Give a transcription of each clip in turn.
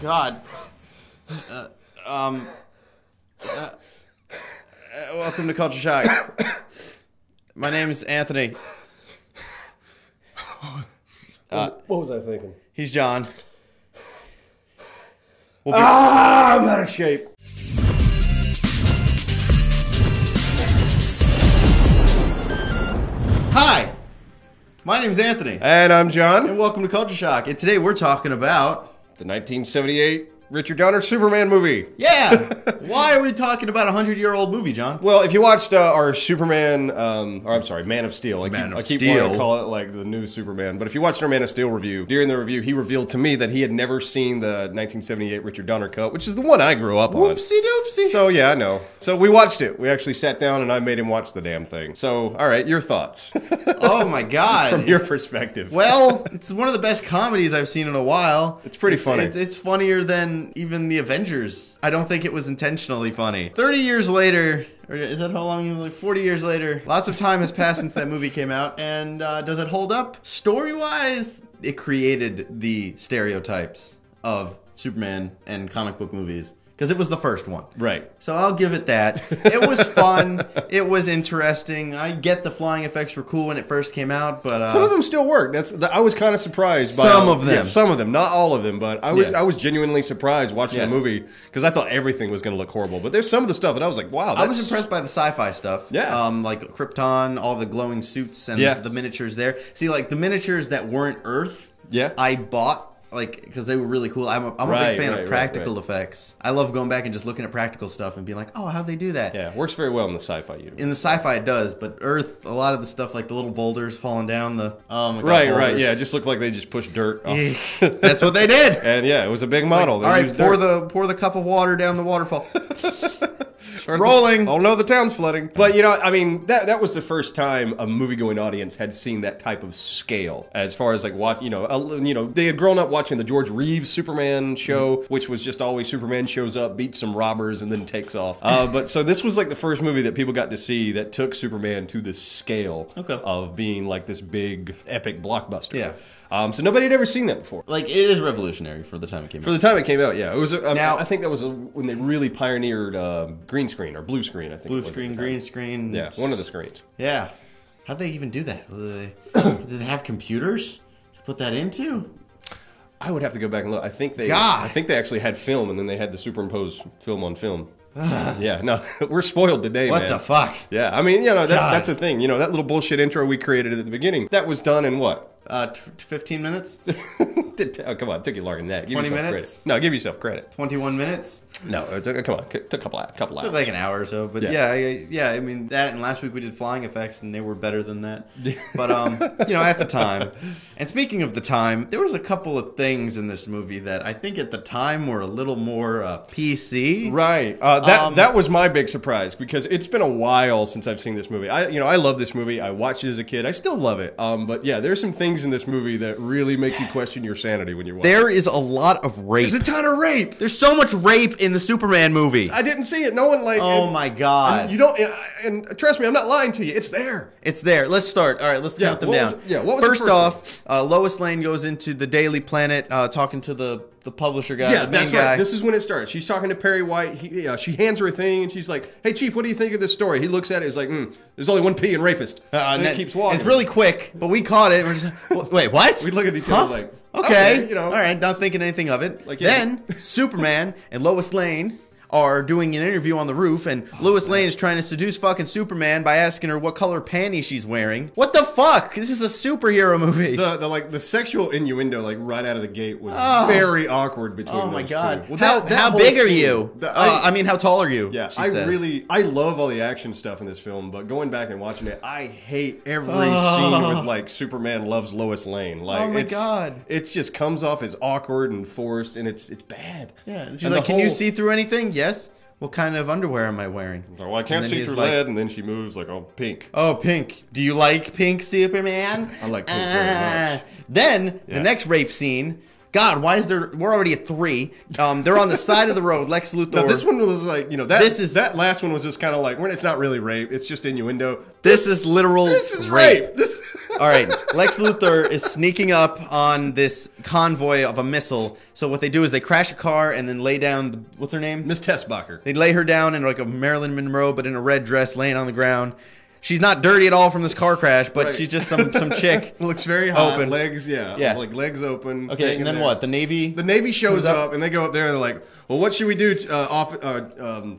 God. Welcome to Culture Shock. My name's Anthony. What was I thinking? He's John. I'm out of shape. Hi, my name's Anthony. And I'm John. And welcome to Culture Shock. And today we're talking about... The 1978 Richard Donner Superman movie. Yeah! Why are we talking about a 100-year-old movie, John? Well, if you watched our Superman, Man of Steel. I keep wanting to call it like the new Superman. But if you watched our Man of Steel review, during the review, he revealed to me that he had never seen the 1978 Richard Donner cut, which is the one I grew up on. Whoopsie doopsie. So, yeah, I know. So we watched it. We actually sat down and I made him watch the damn thing. So, all right, your thoughts. Oh, my God. From your perspective. Well, it's one of the best comedies I've seen in a while. It's pretty funny. It's funnier than even the Avengers. I don't think it was intentionally funny. 30 years later, or is that how long? Like 40 years later. Lots of time has passed since that movie came out. And does it hold up? Story-wise, it created the stereotypes of Superman and comic book movies. Because it was the first one. Right. So I'll give it that. It was fun. It was interesting. I get the flying effects were cool when it first came out, but... some of them still work. I was kind of surprised by... Some of them. Yeah, some of them. Not all of them, but I was genuinely surprised watching the movie because I thought everything was going to look horrible. But there's some of the stuff that I was like, wow, I was impressed by the sci-fi stuff. Yeah. Like Krypton, all the glowing suits and the miniatures there. See, like the miniatures that weren't Earth, I bought... because they were really cool. I'm a big fan of practical effects. I love going back and just looking at practical stuff and being like, oh, how'd they do that? Yeah, works very well in the sci-fi universe. In the sci-fi it does, but Earth, a lot of the stuff like the little boulders falling down the... Right, yeah, it just looked like they just pushed dirt off. That's what they did! And yeah, it was a big model. All right, pour the cup of water down the waterfall. Rolling. Oh no, the town's flooding. But I mean, that was the first time a movie-going audience had seen that type of scale. As far as like they had grown up watching the George Reeves Superman show, which was just always Superman shows up, beats some robbers, and then takes off. But so this was like the first movie that people got to see that took Superman to this scale of being like this big epic blockbuster. Yeah. So nobody had ever seen that before. Like, it is revolutionary for the time it came out. For the time it came out, yeah. It was. I think that was when they really pioneered green screen or blue screen, I think. Blue screen, green screen. Yeah, one of the screens. Yeah. How'd they even do that? Did they have computers to put that into? I would have to go back and look. I think they actually had film, and then they had the superimposed film on film. Yeah, no, we're spoiled today, man. What the fuck? Yeah, I mean, that's the thing. That little bullshit intro we created at the beginning, that was done in what? 15 minutes? Oh, come on, it took you longer than that. Give 20 yourself minutes? Credit. No, give yourself credit. 21 minutes? No, come on, it took a couple hours. It took like an hour or so, but yeah, I mean, that, and last week we did flying effects, and they were better than that. But, at the time, and speaking of the time, there was a couple of things in this movie that I think at the time were a little more PC. Right. That was my big surprise, because it's been a while since I've seen this movie. I love this movie. I watched it as a kid. I still love it. But yeah, there's some things in this movie that really make you question your sanity when you're watching. There is a lot of rape. There's a ton of rape. There's so much rape in the Superman movie. I didn't see it. No one my God. And you don't. And trust me, I'm not lying to you. It's there. It's there. Let's start. All right, let's count them down. What was first off? Lois Lane goes into the Daily Planet, talking to the publisher guy. Yeah, the main that's guy. right. This is when it starts. She's talking to Perry White. She hands her a thing, and she's like, "Hey, Chief, what do you think of this story?" He looks at it. He's like, "There's only one P in rapist." And then keeps walking. It's really quick, but we caught it. And we're just, wait, what? We look at each other like, okay, all right, not thinking anything of it. Then Superman and Lois Lane are doing an interview on the roof, and Lois Lane is trying to seduce fucking Superman by asking her what color panties she's wearing. What the fuck? This is a superhero movie. The sexual innuendo right out of the gate was very awkward between those two. Oh my God. Well, how big are you? How tall are you? Yeah, I love all the action stuff in this film, but going back and watching it, I hate every scene with Superman loves Lois Lane. Oh my God. It just comes off as awkward and forced, and it's bad. Yeah, she's like, can you see through anything? Yes. What kind of underwear am I wearing? Oh, well, I can't see through lead, and then she moves pink. Oh, pink. Do you like pink, Superman? I like pink very much. Then, the next rape scene... God, why is there... We're already at 3. They're on the side of the road, Lex Luthor... No, this one was that last one was just kind of it's not really rape, it's just innuendo. This is literal This is rape. All right, Lex Luthor is sneaking up on this convoy of a missile. So what they do is they crash a car and then lay down, what's her name? Miss Tessbacher. They lay her down in like a Marilyn Monroe, but in a red dress, laying on the ground. She's not dirty at all from this car crash, but she's just some chick. Looks very hot. Open. Legs, like legs open. Okay, and then what? The Navy? The Navy shows up, and they go up there, and they're like, well, what should we do,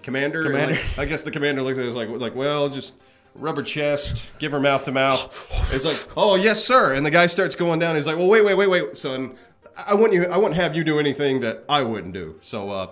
Commander? Commander. I guess the Commander looks at it like, well, just rub her chest, give her mouth to mouth. It's like, oh, yes, sir. And the guy starts going down. He's like, well, wait, son. I wouldn't have you do anything that I wouldn't do. So,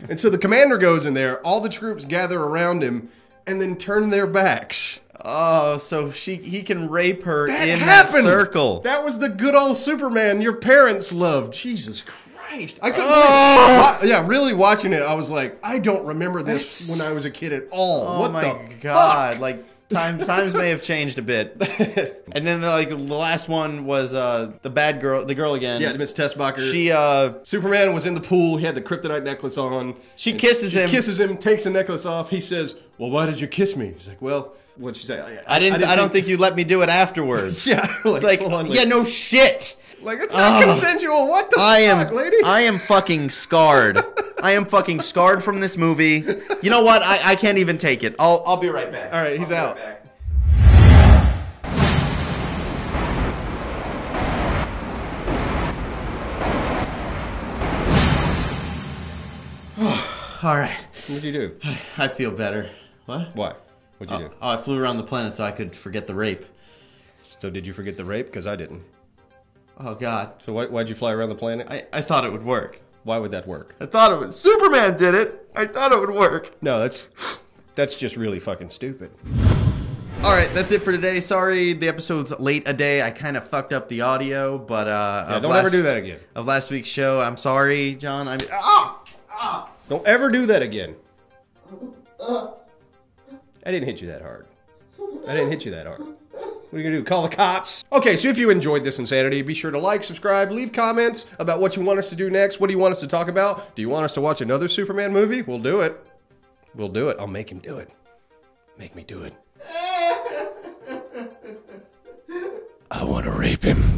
And so the Commander goes in there. All the troops gather around him and then turn their backs. Oh, so he can rape her in that circle. That was the good old Superman your parents loved. Jesus Christ. I couldn't believe it. Yeah, really watching it, I was like, I don't remember this when I was a kid at all. Oh what my the God. fuck? Like, times may have changed a bit. And then the last one was the bad girl, the girl again. Yeah, Miss Tessbacher. She Superman was in the pool. He had the kryptonite necklace on. She kisses him, takes the necklace off. He says, well, why did you kiss me? He's like, well, what'd she say? I don't think you let me do it afterwards. Yeah, no shit. Like, it's not consensual. What the fuck, lady? I am fucking scarred. I am fucking scarred from this movie. You know what? I can't even take it. I'll be right back. All right, he's out. All right. What'd you do? I feel better. What? Why? What'd you do? Oh, I flew around the planet so I could forget the rape. So did you forget the rape? Because I didn't. Oh, God. So why'd you fly around the planet? I thought it would work. Why would that work? I thought it would. Superman did it. I thought it would work. No, that's just really fucking stupid. All right, that's it for today. Sorry the episode's late a day. I kind of fucked up the audio, but don't ever do that again. Of last week's show, I'm sorry, John. Don't ever do that again. I didn't hit you that hard. What are you going to do? Call the cops? Okay, so if you enjoyed this insanity, be sure to like, subscribe, leave comments about what you want us to do next. What do you want us to talk about? Do you want us to watch another Superman movie? We'll do it. I'll make him do it. Make me do it. I want to rape him.